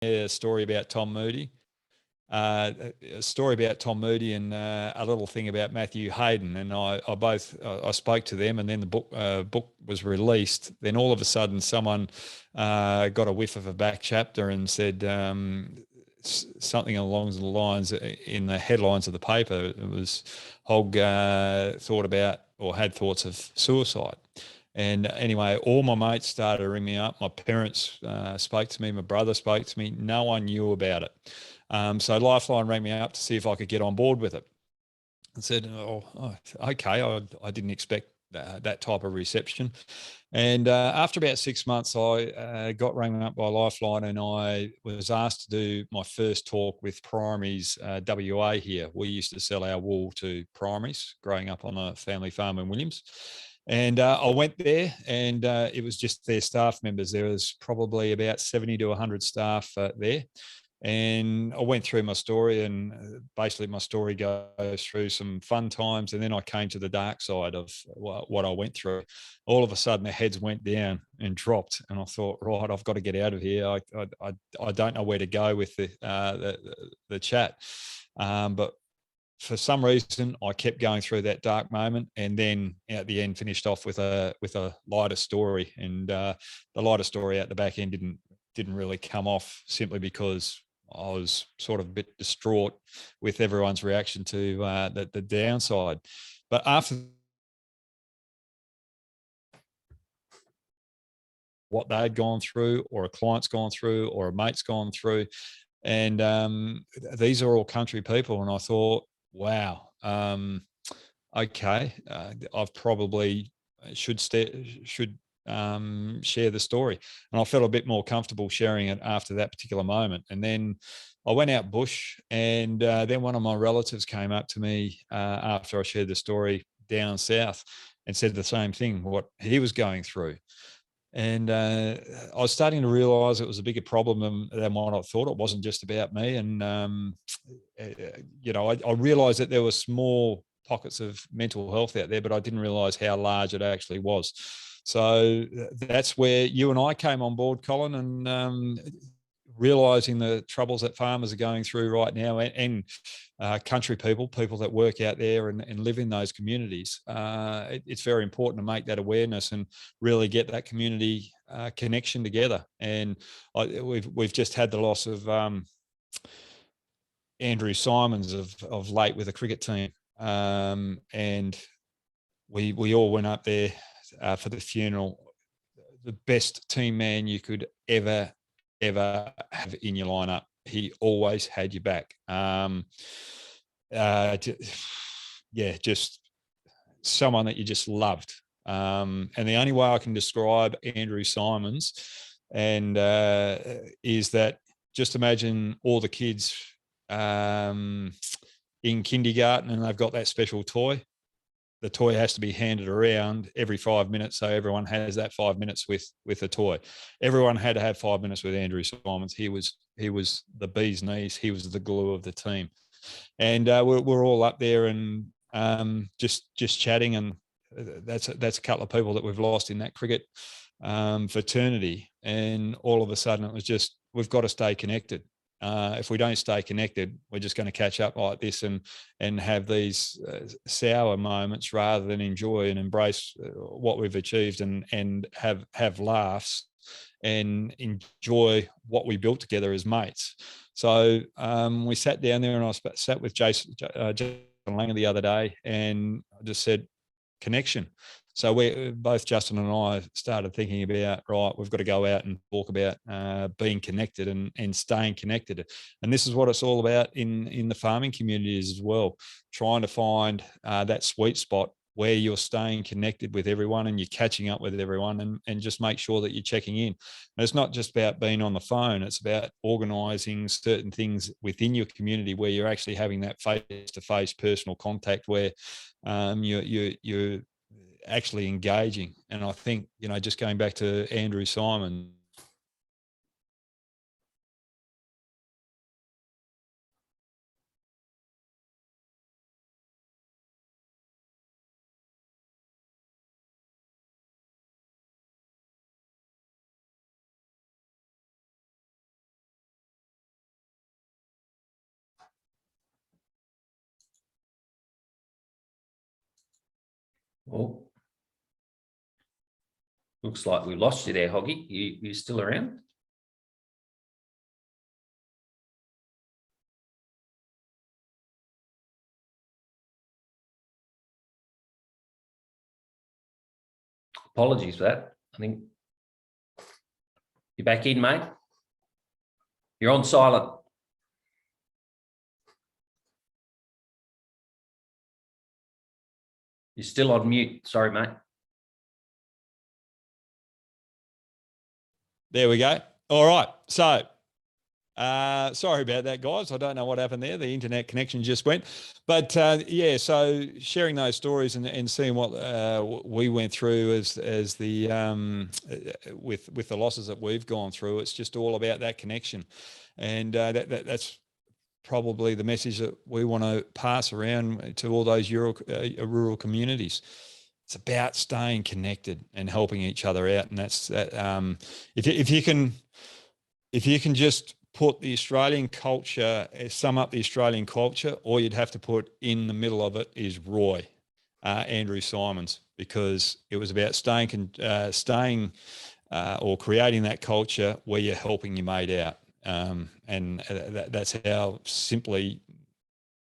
a story about Tom Moody. A story about Tom Moody and a little thing about Matthew Hayden, and I spoke to them, and then the book was released. Then all of a sudden, someone got a whiff of a back chapter and said something along the lines in the headlines of the paper. It was Hogg thought about or had thoughts of suicide. And anyway, all my mates started to ring me up. My parents spoke to me. My brother spoke to me. No one knew about it. So Lifeline rang me up to see if I could get on board with it. And said, okay, I didn't expect that type of reception. And after about 6 months, I got rang up by Lifeline, and I was asked to do my first talk with primaries WA here. We used to sell our wool to primaries growing up on a family farm in Williams. And I went there, and it was just their staff members. There was probably about 70 to 100 staff there. And I went through my story, and basically my story goes through some fun times, and then I came to the dark side of what I went through. All of a sudden, the heads went down and dropped, and I thought, right, I've got to get out of here. I don't know where to go with the chat, but for some reason, I kept going through that dark moment, and then at the end, finished off with a lighter story. And the lighter story at the back end didn't really come off, simply because I was sort of a bit distraught with everyone's reaction to the downside. But after what they'd gone through, or a client's gone through, or a mate's gone through, and these are all country people, and I thought, wow, okay, I've probably should share the story. And I felt a bit more comfortable sharing it after that particular moment. And then I went out bush, and then one of my relatives came up to me after I shared the story down south and said the same thing, what he was going through. And I was starting to realize it was a bigger problem than what I thought. It wasn't just about me. And, I realized that there were small pockets of mental health out there, but I didn't realize how large it actually was. So that's where you and I came on board, Colin, and realizing the troubles that farmers are going through right now, and country people that work out there and live in those communities. It's very important to make that awareness and really get that community connection together. And we've just had the loss of Andrew Simons of late with the cricket team, and we all went up there for the funeral. The best team man you could ever have in your lineup. He always had your back. Just someone that you just loved. And the only way I can describe Andrew Simons and is that, just imagine all the kids in kindergarten, and they've got that special toy. The toy has to be handed around every 5 minutes, so everyone has that 5 minutes with a toy. Everyone had to have 5 minutes with Andrew Simons. He was the bee's knees. He was the glue of the team, and we're all up there and just chatting. And that's a couple of people that we've lost in that cricket fraternity. And all of a sudden, it was just, we've got to stay connected. If we don't stay connected, we're just going to catch up like this and have these sour moments, rather than enjoy and embrace what we've achieved and have laughs and enjoy what we built together as mates. So we sat down there, and I sat with Jason Langer the other day, and I just said, connection. So we both, Justin and I, started thinking about, right, we've got to go out and talk about being connected and staying connected. And this is what it's all about in the farming communities as well, trying to find that sweet spot where you're staying connected with everyone and you're catching up with everyone, and just make sure that you're checking in. And it's not just about being on the phone. It's about organising certain things within your community where you're actually having that face-to-face personal contact, where you're actually engaging. And I think, just going back to Andrew Simon, Oh, looks like we lost you there, Hoggy. You still around? Apologies for that. I think you're back in, mate. You're on silent. You're still on mute. Sorry, mate. There we go. All right. So, sorry about that, guys. I don't know what happened there. The internet connection just went. But yeah, so sharing those stories and seeing what we went through as the with the losses that we've gone through, it's just all about that connection, and that's probably the message that we want to pass around to all those rural communities. It's about staying connected and helping each other out, and that's that. If you can just put the Australian culture, sum up the Australian culture, all you'd have to put in the middle of it is Roy, Andrew Simons, because it was about staying or creating that culture where you're helping your mate out. And that's how simply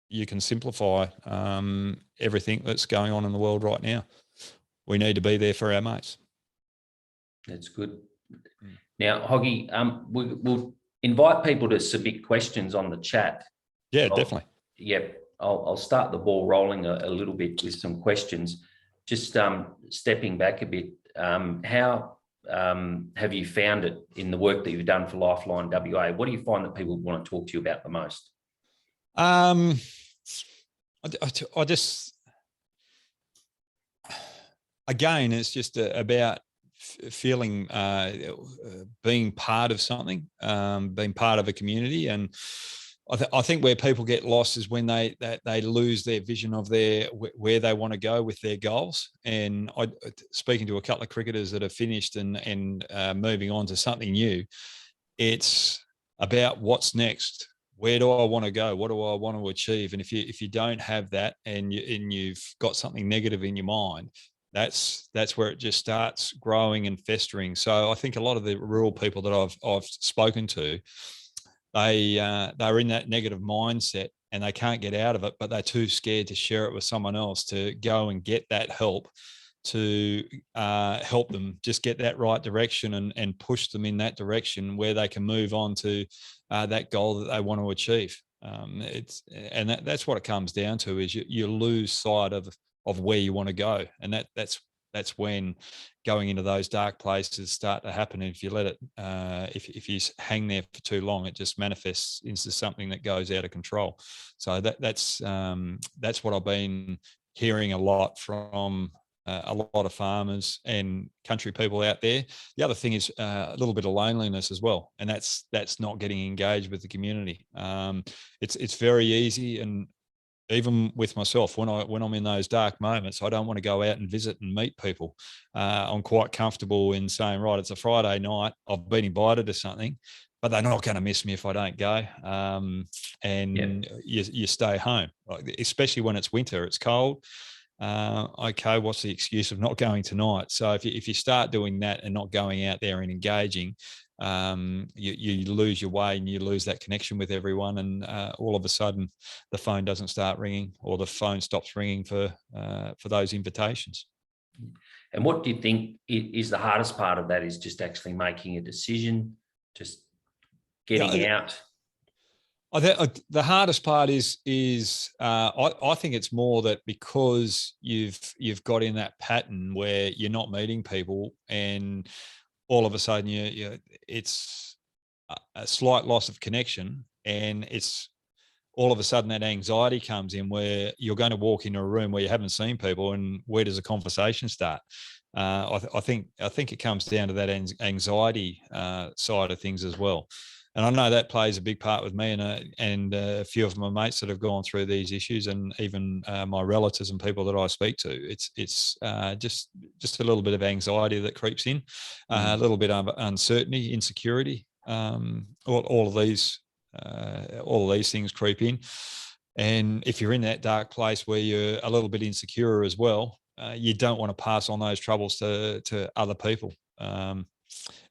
you can simplify everything that's going on in the world right now. We need to be there for our mates. That's good. Now, Hoggy, we'll invite people to submit questions on the chat. Yeah, definitely. Yep. I'll start the ball rolling a little bit with some questions. Just stepping back a bit, how have you found it in the work that you've done for Lifeline WA? What do you find that people want to talk to you about the most? I just, again, it's just about feeling, being part of something, being part of a community. And I think where people get lost is when they lose their vision of where they want to go with their goals. And speaking to a couple of cricketers that have finished and moving on to something new, it's about what's next. Where do I want to go? What do I want to achieve? And if you don't have that and you've got something negative in your mind, that's where it just starts growing and festering. So I think a lot of the rural people that I've spoken to, they're in that negative mindset and they can't get out of it, but they're too scared to share it with someone else, to go and get that help, to help them just get that right direction and push them in that direction where they can move on to that goal that they want to achieve. That's what it comes down to, is you lose sight of where you want to go, and that's when going into those dark places start to happen. And if you let it, if you hang there for too long, it just manifests into something that goes out of control. So that's what I've been hearing a lot from a lot of farmers and country people out there. The other thing is a little bit of loneliness as well, and that's not getting engaged with the community. It's very easy, and even with myself, when I'm in those dark moments, I don't want to go out and visit and meet people. I'm quite comfortable in saying, right, it's a Friday night, I've been invited to something, but they're not going to miss me if I don't go. You stay home, especially when it's winter, it's cold. Okay, what's the excuse of not going tonight? So if you start doing that and not going out there and engaging, you lose your way and you lose that connection with everyone, and all of a sudden the phone doesn't start ringing, or the phone stops ringing for those invitations. And what do you think is the hardest part of that? Is just actually making a decision, just getting out? The hardest part is I think it's more that because you've got in that pattern where you're not meeting people, and all of a sudden it's a slight loss of connection, and it's all of a sudden that anxiety comes in where you're going to walk into a room where you haven't seen people, and where does a conversation start? I think it comes down to that anxiety side of things as well. And I know that plays a big part with me and a few of my mates that have gone through these issues, and even my relatives and people that I speak to. It's just a little bit of anxiety that creeps in, a little bit of uncertainty, insecurity. All of these things creep in. And if you're in that dark place where you're a little bit insecure as well, you don't want to pass on those troubles to other people. And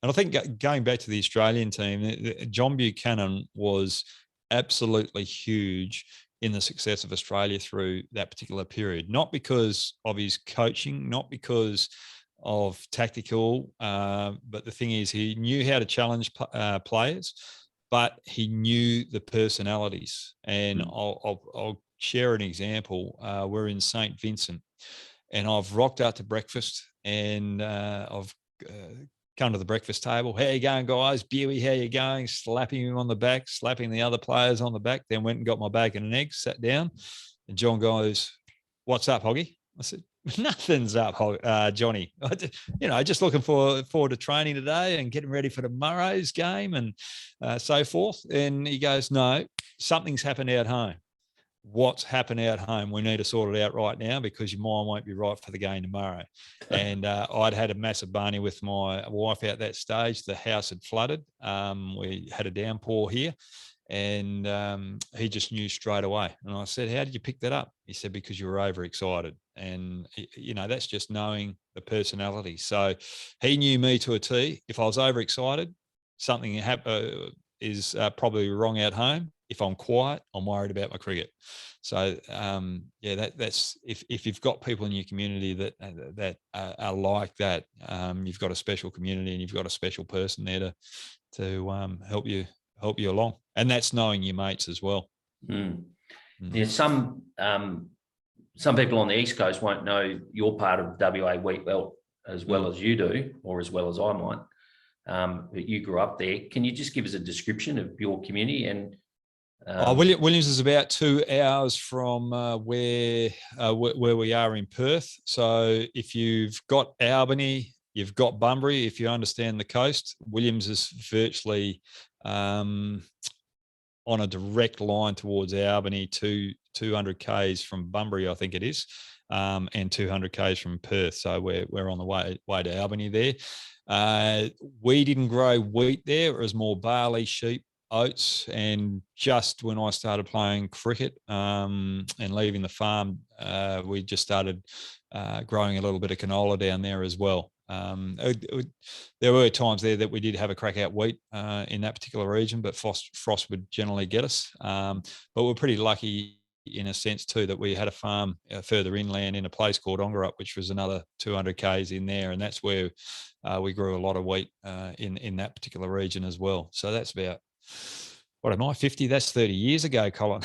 I think going back to the Australian team, John Buchanan was absolutely huge in the success of Australia through that particular period, not because of his coaching, not because of tactical, but the thing is he knew how to challenge players, but he knew the personalities. And I'll share an example. We're in St. Vincent, and I've rocked out to breakfast, and I've come to the breakfast table. How you going, guys? Buey, how you going? Slapping him on the back, slapping the other players on the back. Then went and got my bacon and eggs, sat down, and John goes, "What's up, Hoggy?" I said, "Nothing's up, Johnny. Just looking forward to training today and getting ready for tomorrow's game and so forth." And he goes, "No, something's happened out home. What's happened out home? We need to sort it out right now because your mind won't be right for the game tomorrow." And I'd had a massive barney with my wife at that stage. The house had flooded. We had a downpour here, and he just knew straight away. And I said, "How did you pick that up?" He said, "Because you were overexcited." And, that's just knowing the personality. So he knew me to a T. If I was overexcited, something is probably wrong at home. If I'm quiet, I'm worried about my cricket. So that's if you've got people in your community that are like that, you've got a special community and you've got a special person there to help you along. And that's knowing your mates as well. Yeah, some people on the East Coast won't know you're part of WA wheat belt as well as you do, or as well as I might. But you grew up there. Can you just give us a description of your community? And Williams is about 2 hours from where we are in Perth. So if you've got Albany, you've got Bunbury. If you understand the coast, Williams is virtually on a direct line towards Albany, 200 k's from Bunbury, I think it is, and 200 k's from Perth. So we're on the way to Albany there. We didn't grow wheat there. It was more barley, sheep, oats. And just when I started playing cricket and leaving the farm, we just started growing a little bit of canola down there as well. There were times there that we did have a crack at wheat in that particular region, but frost would generally get us. But we're pretty lucky in a sense too that we had a farm further inland in a place called Ongerup, which was another 200 k's in there, and that's where we grew a lot of wheat in that particular region as well. So that's about, what am I, 50? That's 30 years ago, Colin,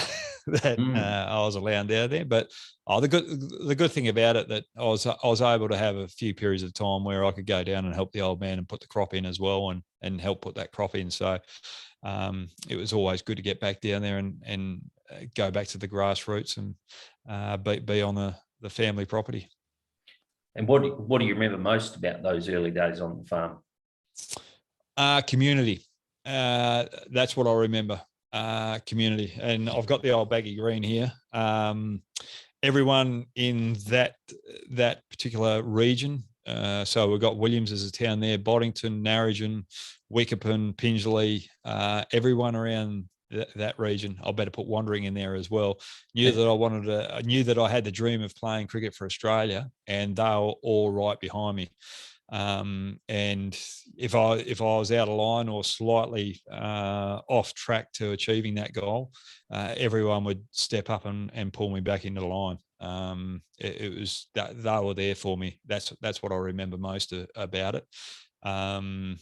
that I was allowed down there. But the good thing about it, that I was able to have a few periods of time where I could go down and help the old man and put the crop in as well, and help put that crop in. So it was always good to get back down there and go back to the grassroots and be on the family property. And what do you remember most about those early days on the farm? Community. That's what I remember. Community. And I've got the old baggy green here. Everyone in that particular region. So we've got Williams as a town there, Boddington, Narrogin, Wickerpin, Pingelly, everyone around that region. I better put Wandering in there as well. I knew that I had the dream of playing cricket for Australia, and they were all right behind me. And if I was out of line or slightly off track to achieving that goal, everyone would step up and pull me back into the line. It was that they were there for me. That's what I remember most about it. And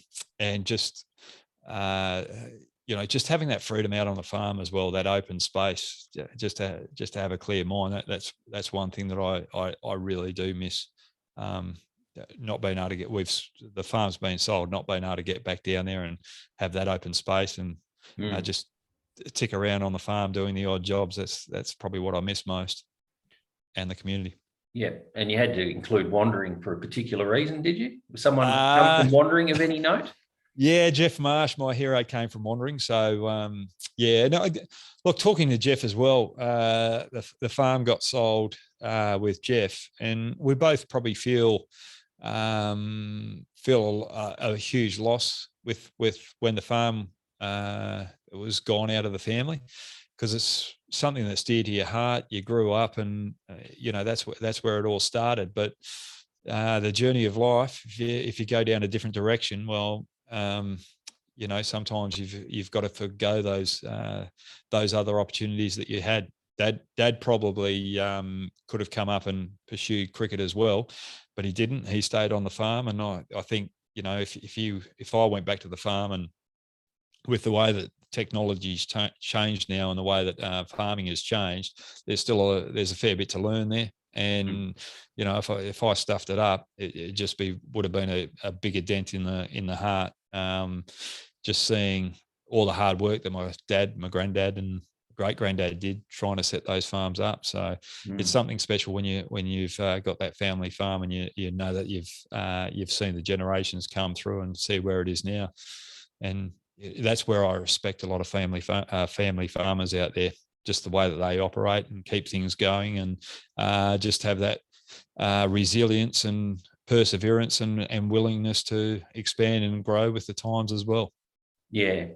just just having that freedom out on the farm as well, that open space, just to have a clear mind. That's one thing that I really do miss. Not being able to get, the farm's been sold, not being able to get back down there and have that open space and just tick around on the farm doing the odd jobs. That's probably what I miss most, and the community. Yeah, and you had to include Wandering for a particular reason, did you? Was someone come from Wandering of any note? Yeah, Jeff Marsh, my hero, came from Wandering. So, look, talking to Jeff as well, the farm got sold with Jeff, and we both probably feel a huge loss with when the farm was gone out of the family, because it's something that's dear to your heart. You grew up, and that's where it all started. But the journey of life, if you go down a different direction, well, sometimes you've got to forgo those other opportunities that you had. Dad probably could have come up and pursued cricket as well, but he didn't. He stayed on the farm, and I think if I went back to the farm, and with the way that technology's changed now and the way that farming has changed, there's a fair bit to learn there. And if I stuffed it up, it just would have been a bigger dent in the heart. Just seeing all the hard work that my dad, my granddad, and great granddad did trying to set those farms up. So it's something special when you've got that family farm, and you know that you've seen the generations come through and see where it is now. And that's where I respect a lot of family farmers out there, just the way that they operate and keep things going, and just have that resilience and perseverance and willingness to expand and grow with the times as well. Yeah.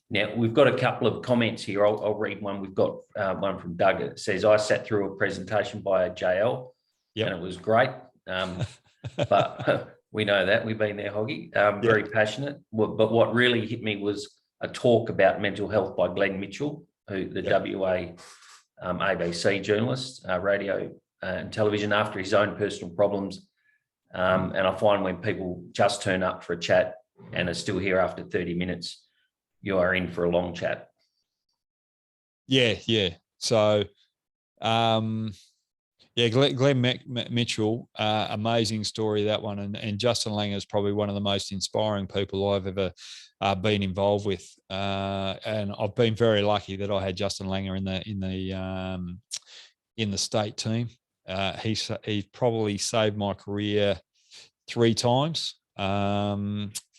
Now, we've got a couple of comments here. I'll read one. We've got one from Doug. It says, I sat through a presentation by JL, and it was great. But we know that. We've been there, Hoggy. Very passionate. But what really hit me was a talk about mental health by Glenn Mitchell, who the WA ABC journalist, radio and television, after his own personal problems. And I find when people just turn up for a chat and are still here after 30 minutes, you are in for a long chat. Yeah. So, Glenn Mitchell, amazing story, that one. And Justin Langer is probably one of the most inspiring people I've ever been involved with. And I've been very lucky that I had Justin Langer in the state team. He probably saved my career 3 times.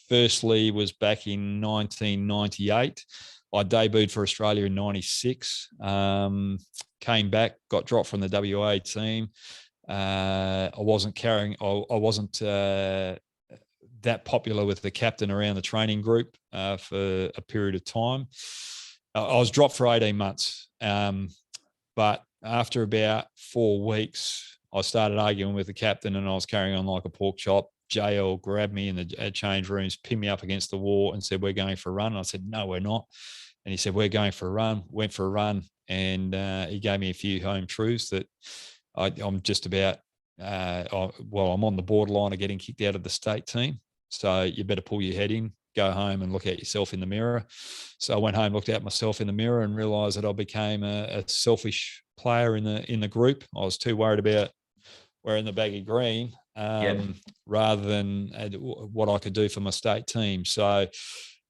Firstly was back in 1998. I debuted for Australia in 96. Came back, got dropped from the WA team. I wasn't that popular with the captain around the training group for a period of time. I was dropped for 18 months. But after about 4 weeks, I started arguing with the captain, and I was carrying on like a pork chop. JL grabbed me in the change rooms, pinned me up against the wall, and said, "We're going for a run." And I said, "No, we're not." And he said, "We're going for a run." Went for a run, and he gave me a few home truths that I'm just about. I'm on the borderline of getting kicked out of the state team. So you better pull your head in, go home and look at yourself in the mirror. So I went home, looked at myself in the mirror, and realised that I became a selfish player in the group. I was too worried about wearing the baggy green rather than what I could do for my state team. So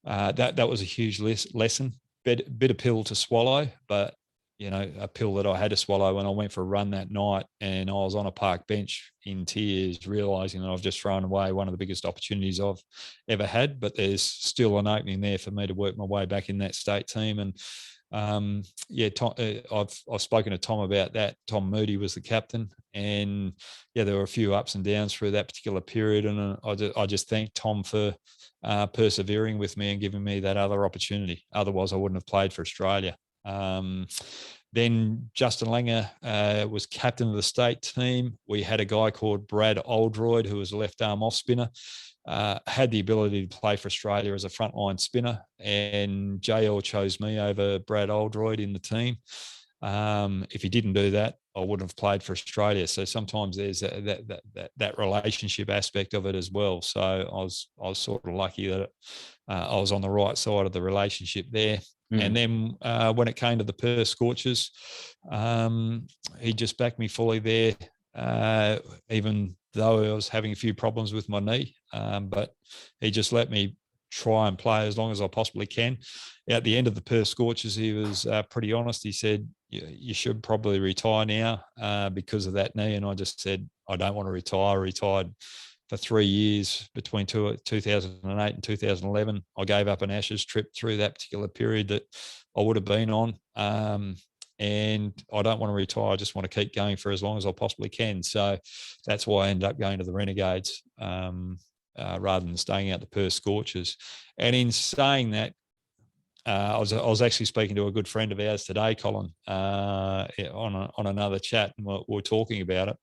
that was a huge lesson. Bit of pill to swallow, but a pill that I had to swallow when I went for a run that night, and I was on a park bench in tears, realising that I've just thrown away one of the biggest opportunities I've ever had. But there's still an opening there for me to work my way back in that state team. And I've spoken to Tom about that. Tom Moody was the captain, and there were a few ups and downs through that particular period. And I just thank Tom for persevering with me and giving me that other opportunity. Otherwise, I wouldn't have played for Australia. Then Justin Langer was captain of the state team. We had a guy called Brad Oldroyd, who was a left arm off spinner. Had the ability to play for Australia as a frontline spinner, and JL chose me over Brad Oldroyd in the team. If he didn't do that, I wouldn't have played for Australia. So sometimes there's that relationship aspect of it as well. So I was sort of lucky that I was on the right side of the relationship there. And then when it came to the Perth Scorchers, he just backed me fully there, even though I was having a few problems with my knee. But he just let me try and play as long as I possibly can. At the end of the Perth Scorchers, he was pretty honest. He said, you should probably retire now because of that knee. And I just said, I don't want to retire. I retired for 3 years between 2008 and 2011. I gave up an Ashes trip through that particular period that I would have been on. And I don't want to retire. I just want to keep going for as long as I possibly can. So that's why I ended up going to the Renegades rather than staying out the Perth Scorchers. And in saying that, I was actually speaking to a good friend of ours today, Colin, on another chat, and we're talking about it.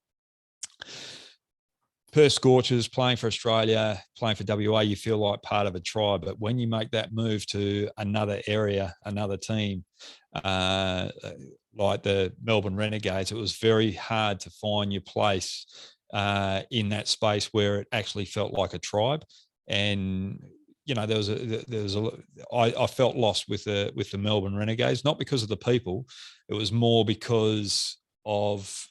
Per Scorchers, playing for Australia, playing for WA, you feel like part of a tribe. But when you make that move to another area, another team, like the Melbourne Renegades, it was very hard to find your place in that space where it actually felt like a tribe. And you know, I felt lost with the Melbourne Renegades, not because of the people, it was more because of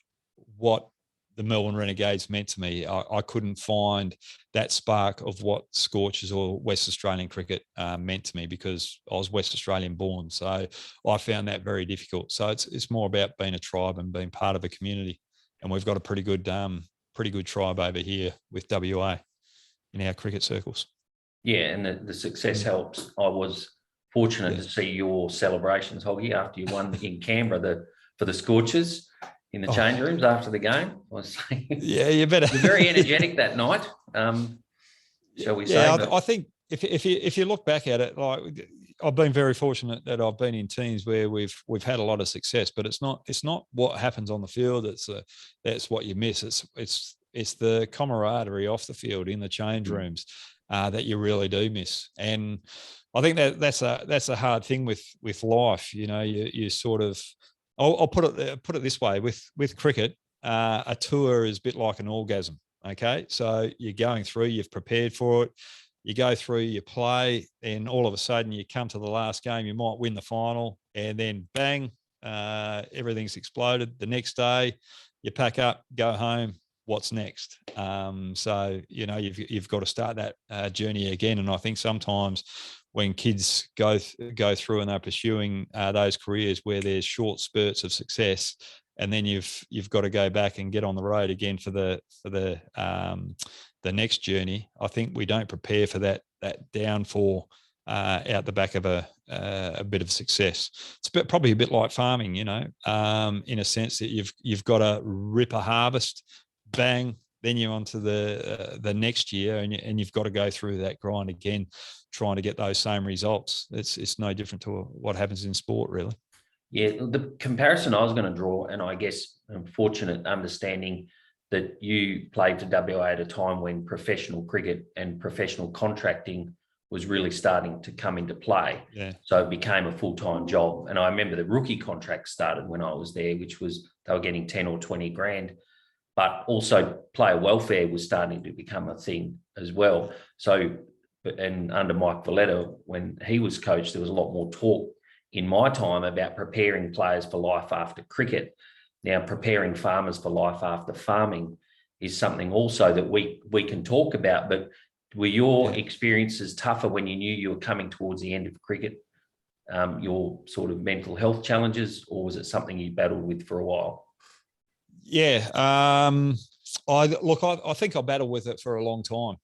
what the Melbourne Renegades meant to me. I couldn't find that spark of what Scorchers or West Australian cricket meant to me, because I was West Australian born. So I found that very difficult. So it's more about being a tribe and being part of a community. And we've got a pretty good tribe over here with WA in our cricket circles. Yeah, and the success helps. I was fortunate to see your celebrations, Hoggy, after you won in Canberra for the Scorchers in the change rooms after the game. I was saying, yeah, you better. You're very energetic that night. Shall we say? Yeah, I think if you look back at it, like, I've been very fortunate that I've been in teams where we've had a lot of success, but it's not what happens on the field. That's what you miss. It's the camaraderie off the field in the change rooms that you really do miss. And I think that's a hard thing with life. You know, you sort of, I'll put it this way, with cricket, a tour is a bit like an orgasm. Okay, so you're going through, you've prepared for it, you go through, you play, and all of a sudden you come to the last game, you might win the final, and then bang, everything's exploded. The next day, you pack up, go home. What's next? So you know, you've got to start that journey again. And I think sometimes when kids go through and they're pursuing those careers where there's short spurts of success, and then you've got to go back and get on the road again for the next journey. I think we don't prepare for that downfall out the back of a bit of success. It's probably a bit like farming, you know, in a sense that you've got to rip a harvest, bang, then you're on to the next year, and you've got to go through that grind again, trying to get those same results. It's no different to what happens in sport, really. Yeah, the comparison I was going to draw, and I guess I'm fortunate understanding that you played for WA at a time when professional cricket and professional contracting was really starting to come into play. Yeah. So it became a full-time job. And I remember the rookie contract started when I was there, which was they were getting 10 or 20 grand. But also player welfare was starting to become a thing as well. So, and under Mike Valletta, when he was coach, there was a lot more talk in my time about preparing players for life after cricket. Now, preparing farmers for life after farming is something also that we can talk about. But were your experiences tougher when you knew you were coming towards the end of cricket, your sort of mental health challenges, or was it something you battled with for a while? Yeah, I think I battled with it for a long time.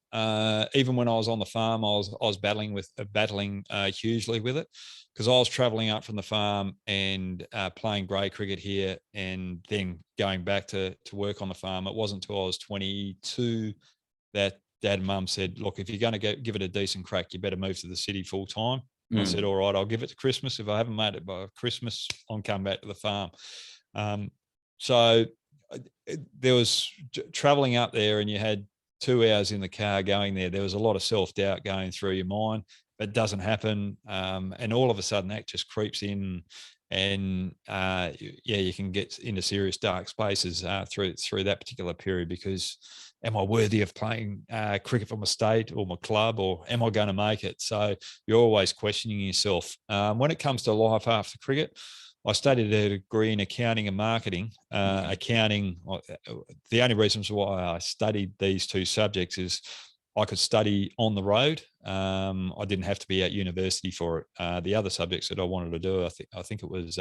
Even when I was on the farm, I was battling hugely with it, because I was travelling up from the farm and playing grade cricket here, and then going back to work on the farm. It wasn't until I was 22 that Dad and Mum said, "Look, if you're going to give it a decent crack, you better move to the city full time." I said, "All right, I'll give it to Christmas. If I haven't made it by Christmas, I'll come back to the farm." So there was traveling up there, and you had 2 hours in the car going there. There was a lot of self-doubt going through your mind, but it doesn't happen. And all of a sudden that just creeps in, and you can get into serious dark spaces through that particular period, because am I worthy of playing cricket for my state or my club, or am I going to make it? So you're always questioning yourself. When it comes to life after cricket, I studied a degree in accounting and marketing. Accounting, the only reasons why I studied these two subjects is I could study on the road. I didn't have to be at university for it. The other subjects that I wanted to do, I think it was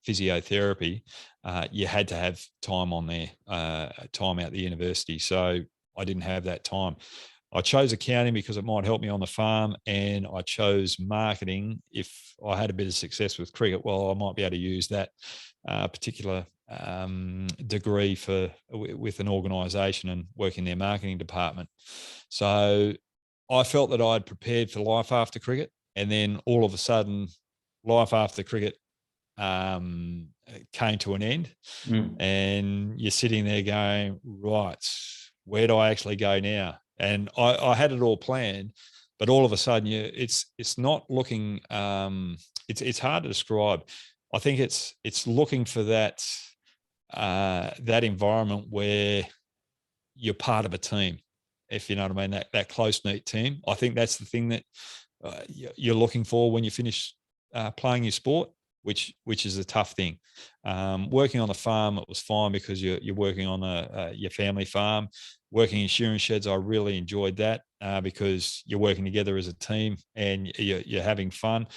physiotherapy. You had to have time on there, time out the university. So I didn't have that time. I chose accounting because it might help me on the farm, and I chose marketing. If I had a bit of success with cricket, well, I might be able to use that particular degree with an organisation and work in their marketing department. So I felt that I'd prepared for life after cricket, and then all of a sudden, life after cricket came to an end, and you're sitting there going, right, where do I actually go now? And I had it all planned, but all of a sudden, it's not looking. It's hard to describe. I think it's looking for that environment where you're part of a team, if you know what I mean, that close-knit team. I think that's the thing that you're looking for when you finish playing your sport, which is a tough thing. Working on the farm, it was fine because you're working on your family farm. Working in shearing sheds, I really enjoyed that because you're working together as a team and you're having fun.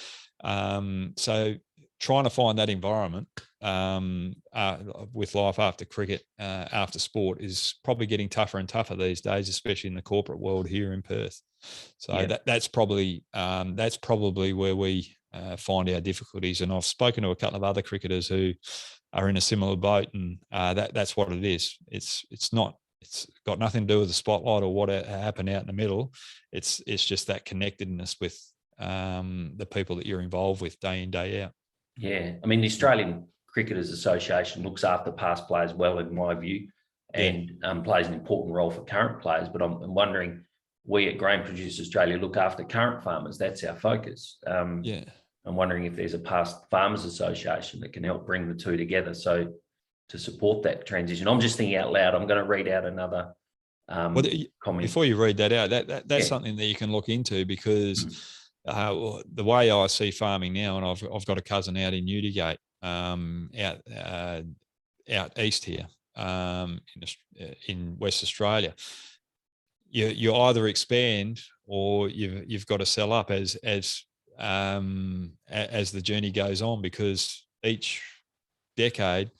So trying to find that environment with life after cricket, after sport, is probably getting tougher and tougher these days, especially in the corporate world here in Perth. So that's probably where we find our difficulties. And I've spoken to a couple of other cricketers who are in a similar boat, and that's what it is. It's got nothing to do with the spotlight or what happened out in the middle. It's just that connectedness with the people that you're involved with day in, day out. Yeah, I mean, the Australian Cricketers Association looks after past players well, in my view, and plays an important role for current players. But I'm wondering, we at Grain Producers Australia look after current farmers. That's our focus. I'm wondering if there's a past farmers association that can help bring the two together, so to support that transition. I'm just thinking out loud. I'm going to read out another comment. Before you read that out, that's something that you can look into, because the way I see farming now, and I've got a cousin out in Newdigate, out east here, in West Australia. You either expand or you've got to sell up as the journey goes on, because each decade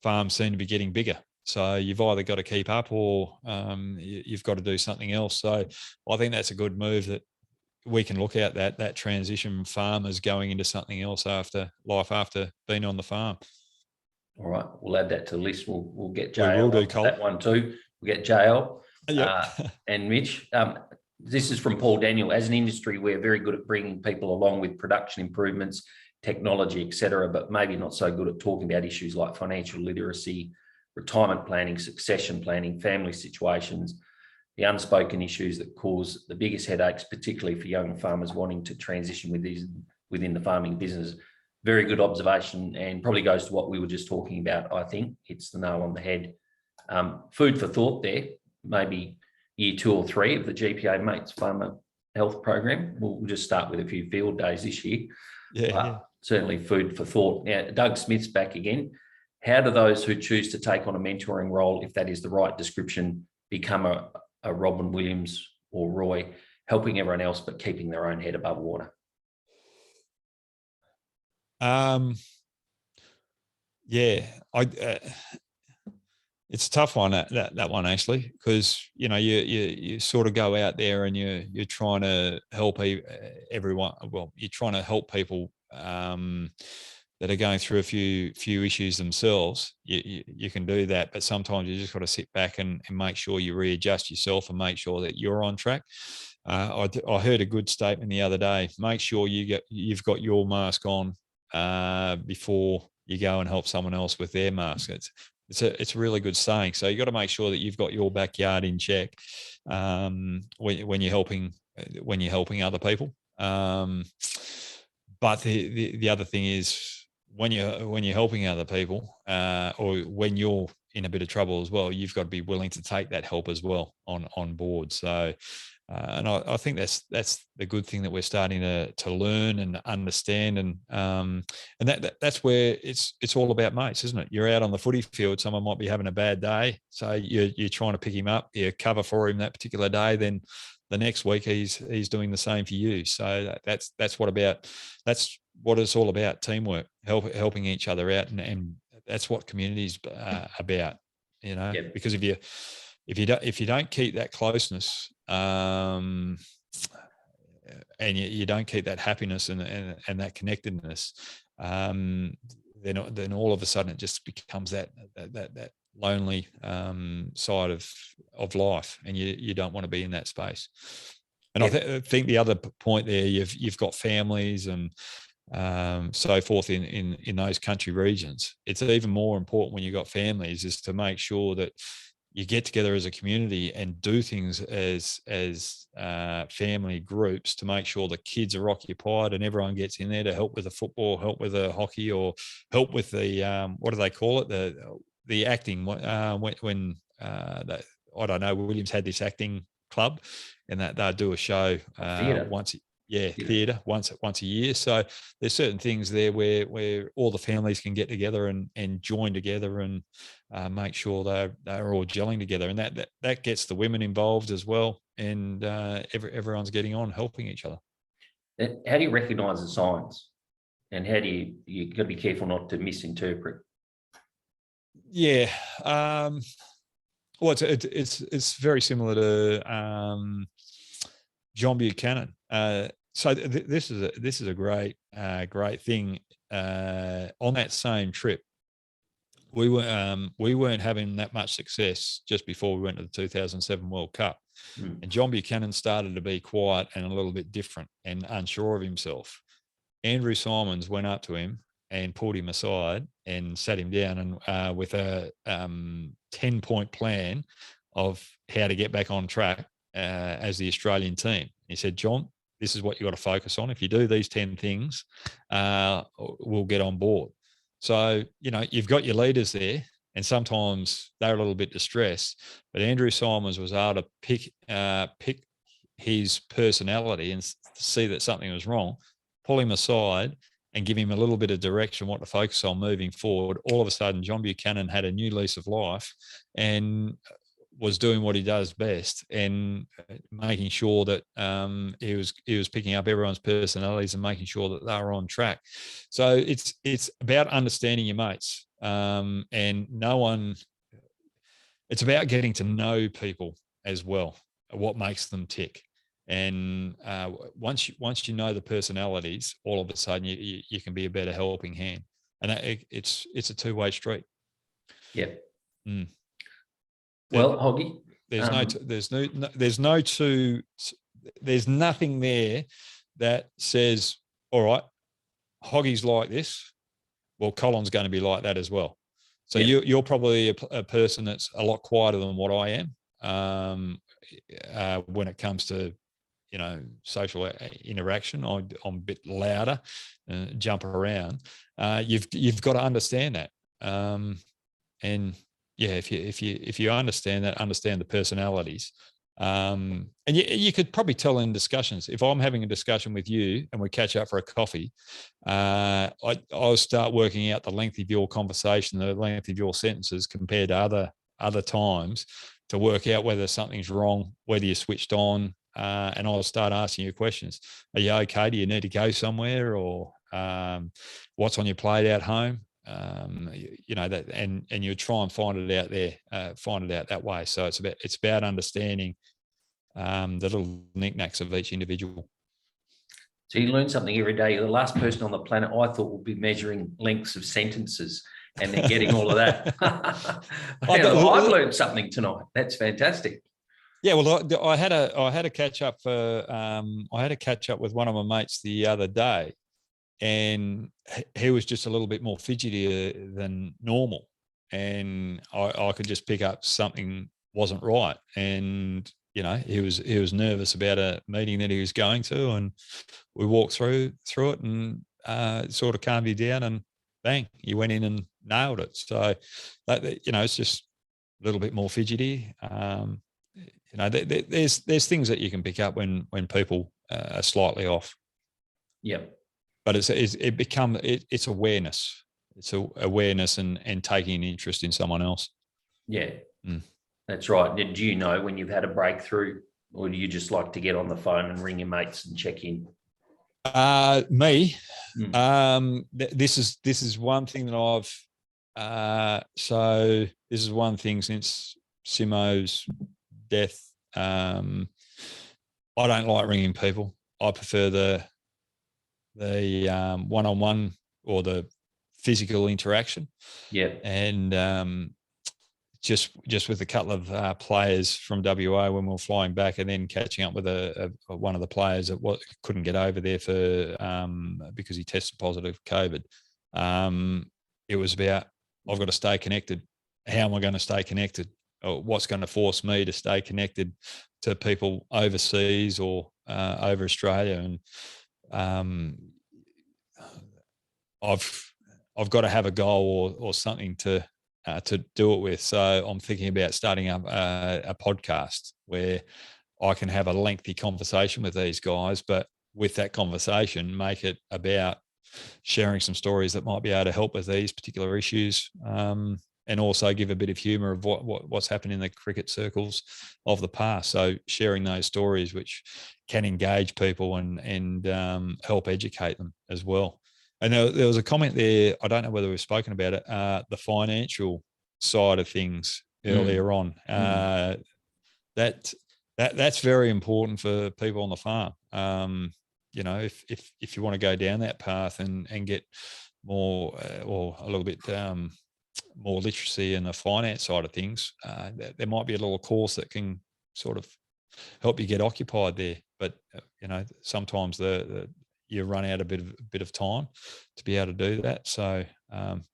farms seem to be getting bigger. So you've either got to keep up or you've got to do something else. So I think that's a good move, that we can look at that transition from farmers going into something else after being on the farm. All right, we'll add that to the list. We'll get JL. We will do, Colin. That one too. We'll get JL Yep. and Mitch. This is from Paul Daniel. As an industry, we're very good at bringing people along with production improvements, technology, etc., but maybe not so good at talking about issues like financial literacy, retirement planning, succession planning, family situations, the unspoken issues that cause the biggest headaches, particularly for young farmers wanting to transition within the farming business. Very good observation, and probably goes to what we were just talking about. I think hits the nail on the head. Food for thought there, maybe year 2 or 3 of the GPA Mates Farmer Health Program. We'll just start with a few field days this year. Certainly food for thought. Now, Doug Smith's back again. How do those who choose to take on a mentoring role, if that is the right description, become a Robin Williams or Roy, helping everyone else but keeping their own head above water? It's a tough one, that one, actually, because you sort of go out there and you're trying to help everyone. Well, you're trying to help people that are going through a few issues themselves. You can do that, but sometimes you just got to sit back and make sure you readjust yourself and make sure that you're on track. I heard a good statement the other day. Make sure you've got your mask on before you go and help someone else with their mask. It's a really good saying. So you got to make sure that you've got your backyard in check when you're helping other people. But the other thing is, when you're helping other people, or when you're in a bit of trouble as well, you've got to be willing to take that help as well on board. So, and I think that's the good thing that we're starting to learn and understand, and that's where it's all about mates, isn't it? You're out on the footy field, someone might be having a bad day, so you're trying to pick him up, you cover for him that particular day, then the next week he's doing the same for you. So that's what it's all about, teamwork, helping each other out, and that's what community's about, because if you don't keep that closeness, and you don't keep that happiness and that connectedness, then all of a sudden it just becomes that lonely side of life, and you don't want to be in that space. And I think the other point there, you've got families and so forth in those country regions. It's even more important when you've got families is to make sure that you get together as a community and do things as family groups to make sure the kids are occupied and everyone gets in there to help with the football, help with the hockey, or help with the what do they call it, the acting when I don't know, Williams had this acting club and that they'll do a show once theatre once a year. So there's certain things there where all the families can get together and join together and make sure they're all gelling together, and that gets the women involved as well, and everyone's getting on, helping each other. How do you recognise the signs, and how do you got to be careful not to misinterpret? Yeah, well, it's very similar to John Buchanan. So this is a great thing. On that same trip, we weren't having that much success just before we went to the 2007 World Cup, and John Buchanan started to be quiet and a little bit different and unsure of himself. Andrew Simons went up to him and pulled him aside and sat him down and with a 10-point plan of how to get back on track as the Australian team. He said, John, this is what you got to focus on. If you do these 10 things, we'll get on board. So, you've got your leaders there, and sometimes they're a little bit distressed, but Andrew Simons was able to pick his personality and see that something was wrong, pull him aside and give him a little bit of direction, what to focus on moving forward. All of a sudden, John Buchanan had a new lease of life and was doing what he does best, and making sure that he was picking up everyone's personalities and making sure that they were on track. So it's about understanding your mates, and it's about getting to know people as well, what makes them tick. And once you know the personalities, all of a sudden you can be a better helping hand, and it's a two-way street. Yep. Mm. Well, Hoggy, there's nothing there that says, all right, Hoggy's like this, well, Colin's going to be like that as well. So you're probably a person that's a lot quieter than what I am when it comes to social interaction. I'm a bit louder, jump around. You've got to understand that, and yeah, if you understand that, understand the personalities, and you could probably tell in discussions. If I'm having a discussion with you and we catch up for a coffee, I'll start working out the length of your conversation, the length of your sentences compared to other times, to work out whether something's wrong, whether you switched on, and I'll start asking you questions. Are you okay? Do you need to go somewhere, or what's on your plate at home? That, and you try and find it out there, find it out that way. So it's about understanding the little knickknacks of each individual. So you learn something every day. You're the last person on the planet I thought would be measuring lengths of sentences and then getting all of that. I've learned something tonight. That's fantastic. Yeah, well, I had a catch up with one of my mates the other day, and he was just a little bit more fidgety than normal, and I could just pick up something wasn't right, and he was nervous about a meeting that he was going to, and we walked through it and sort of calmed you down, and bang, you went in and nailed it. So it's just a little bit more fidgety. There's things that you can pick up when people are slightly off. Yep. But it's awareness. It's awareness and taking an interest in someone else. Yeah, That's right. Do you know when you've had a breakthrough, or do you just like to get on the phone and ring your mates and check in? Me, this is one thing that so this is one thing since Simo's death. I don't like ringing people. I prefer the one-on-one or the physical interaction. Yeah. And just with a couple of players from WA when we were flying back, and then catching up with one of the players that couldn't get over there because he tested positive for COVID. It was about, I've got to stay connected. How am I going to stay connected? Or what's going to force me to stay connected to people overseas or over Australia? And I've got to have a goal or something to do it with. So I'm thinking about starting up a podcast where I can have a lengthy conversation with these guys, but with that conversation, make it about sharing some stories that might be able to help with these particular issues, and also give a bit of humour of what's happened in the cricket circles of the past. So sharing those stories which can engage people and help educate them as well. And there was a comment there, I don't know whether we've spoken about it, the financial side of things earlier on. That's very important for people on the farm. If you want to go down that path and get more or a little bit more literacy in the finance side of things, there might be a little course that can sort of help you get occupied there. But sometimes you run out a bit of time to be able to do that. So,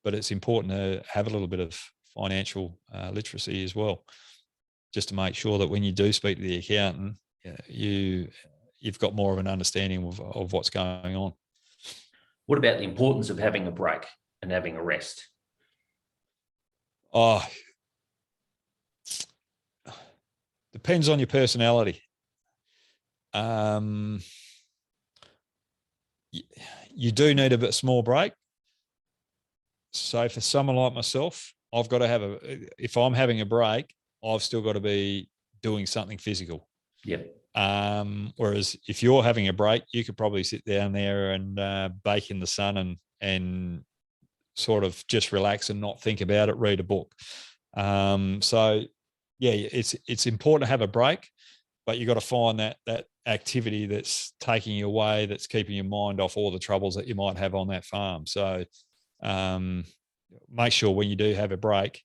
but it's important to have a little bit of financial literacy as well, just to make sure that when you do speak to the accountant, you've got more of an understanding of what's going on. What about the importance of having a break and having a rest? Oh, depends on your personality. You do need a bit small break. So for someone like myself, I've got to if I'm having a break, I've still got to be doing something physical. Yep. Whereas if you're having a break, you could probably sit down there and bake in the sun and sort of just relax and not think about it, read a book. So yeah, it's important to have a break, but you've got to find that activity that's taking you away, that's keeping your mind off all the troubles that you might have on that farm. So make sure when you do have a break,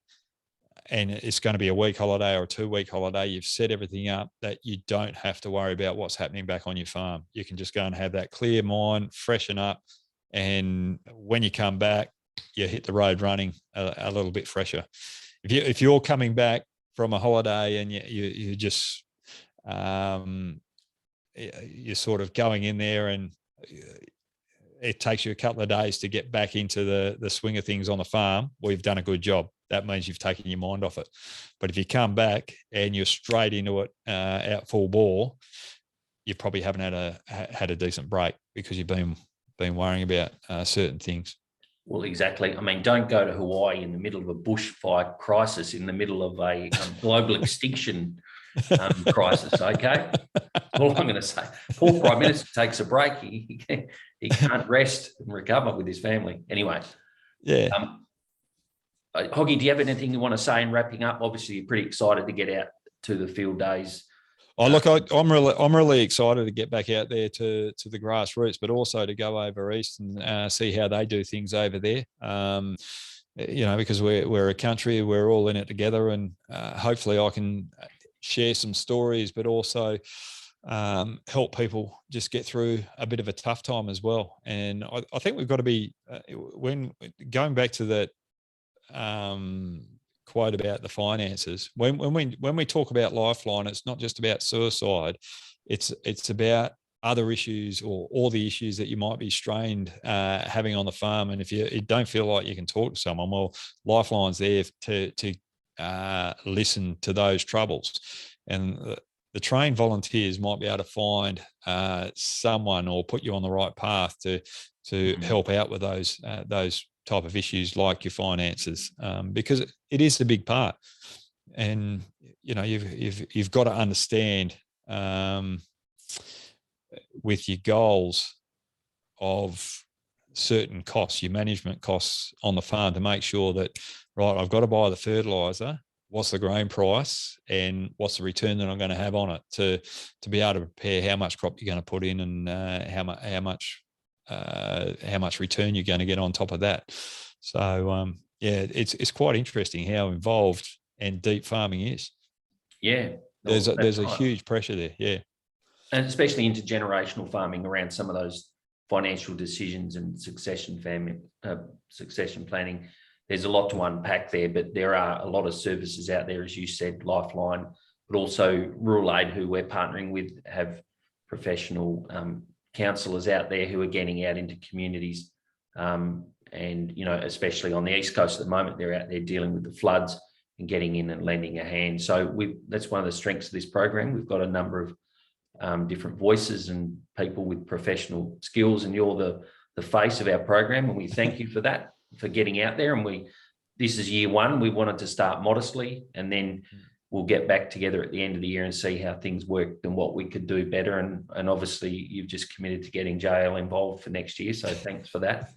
and it's going to be a week holiday or a 2-week holiday, you've set everything up that you don't have to worry about what's happening back on your farm. You can just go and have that clear mind, freshen up, and when you come back, you hit the road running a little bit fresher. If you're coming back from a holiday and you just you're sort of going in there and it takes you a couple of days to get back into the swing of things on the farm, well, you've done a good job. That means you've taken your mind off it. But if you come back and you're straight into it out full bore, you probably haven't had a decent break because you've been worrying about certain things. Well, exactly. I mean, don't go to Hawaii in the middle of a bushfire crisis, in the middle of a global extinction crisis, okay? All I'm going to say. Poor Prime Minister takes a break. He can't rest and recover with his family. Anyway. Yeah. Hoggy, do you have anything you want to say in wrapping up? Obviously, you're pretty excited to get out to the field days. Oh, look, I'm really excited to get back out there to the grassroots, but also to go over east and see how they do things over there. Because we're a country, we're all in it together, and hopefully I can share some stories, but also help people just get through a bit of a tough time as well. And I think we've got to be when going back to that quote about the finances. When we talk about Lifeline, it's not just about suicide. It's about other issues or all the issues that you might be strained having on the farm. And if you don't feel like you can talk to someone, well, Lifeline's there to listen to those troubles. And the trained volunteers might be able to find someone or put you on the right path to help out with those type of issues like your finances, because it is a big part. And you've got to understand with your goals of certain costs, your management costs on the farm, to make sure that, right, I've got to buy the fertilizer, what's the grain price, and what's the return that I'm going to have on it to be able to prepare how much crop you're going to put in and how much return you're going to get on top of that. So it's quite interesting how involved and deep farming is. Yeah. There's a Right. huge pressure there. Yeah. And especially intergenerational farming around some of those financial decisions and succession planning. There's a lot to unpack there, but there are a lot of services out there, as you said, Lifeline, but also Rural Aid, who we're partnering with, have professional counsellors out there who are getting out into communities. And, you know, especially on the East Coast at the moment, they're out there dealing with the floods and getting in and lending a hand. So that's one of the strengths of this program. We've got a number of different voices and people with professional skills, and you're the face of our program, and we thank you for that, for getting out there. And this is year one. We wanted to start modestly, and then we'll get back together at the end of the year and see how things worked and what we could do better. And obviously you've just committed to getting JL involved for next year, so thanks for that.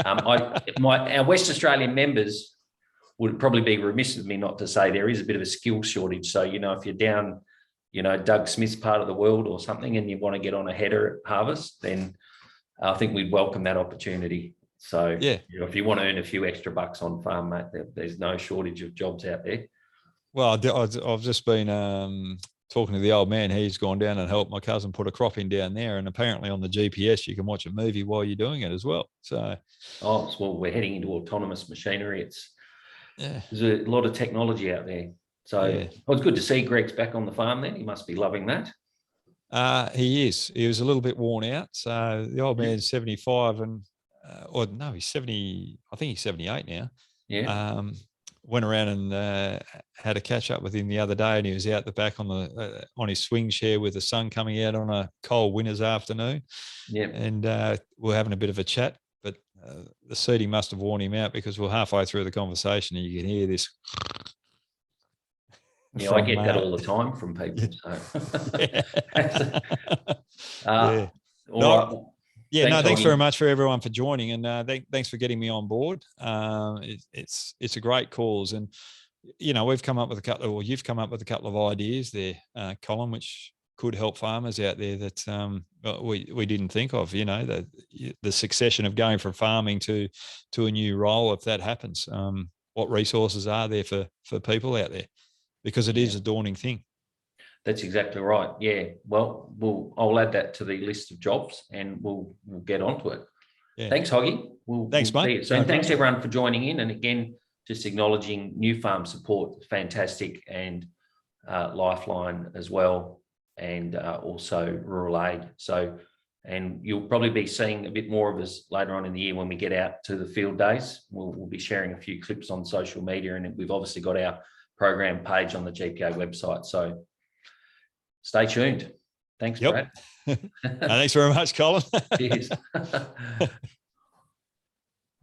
Our West Australian members would probably be remiss of me not to say there is a bit of a skill shortage. So, you know, if you're down, you know, Doug Smith's part of the world or something, and you want to get on a header at harvest, then I think we'd welcome that opportunity. So, yeah, you know, if you want to earn a few extra bucks on farm, mate, there's no shortage of jobs out there. Well, I've just been talking to the old man. He's gone down and helped my cousin put a crop in down there, and apparently on the GPS you can watch a movie while you're doing it as well. So, well, we're heading into autonomous machinery. There's a lot of technology out there. So it's good to see Greg's back on the farm then. He must be loving that. He is. He was a little bit worn out. So the old man's 75 and, or no, he's 70. I think he's 78 now. Yeah. Went around and had a catch up with him the other day, and he was out the back on his swing chair with the sun coming out on a cold winter's afternoon. Yeah. And we're having a bit of a chat, but the seeding must have worn him out, because we're halfway through the conversation and you can hear this. Yeah, I get that all the time from people. So, thanks very much for everyone for joining, and thanks for getting me on board. It's a great cause, and you know, you've come up with a couple of ideas there, Colin, which could help farmers out there that we didn't think of. You know, the succession of going from farming to a new role, if that happens. What resources are there for people out there? Because it is a daunting thing. That's exactly right. Yeah. Well, I'll add that to the list of jobs, and we'll get onto it. Yeah. Thanks, Hoggy. Thanks, mate. So thanks everyone for joining in. And again, just acknowledging Nufarm support, fantastic, and Lifeline as well, and also Rural Aid. So, and you'll probably be seeing a bit more of us later on in the year when we get out to the field days. We'll be sharing a few clips on social media, and we've obviously got our program page on the GPA website. So stay tuned. Thanks, Brad. Thanks very much, Colin. Cheers.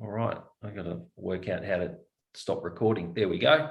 All right. I've got to work out how to stop recording. There we go.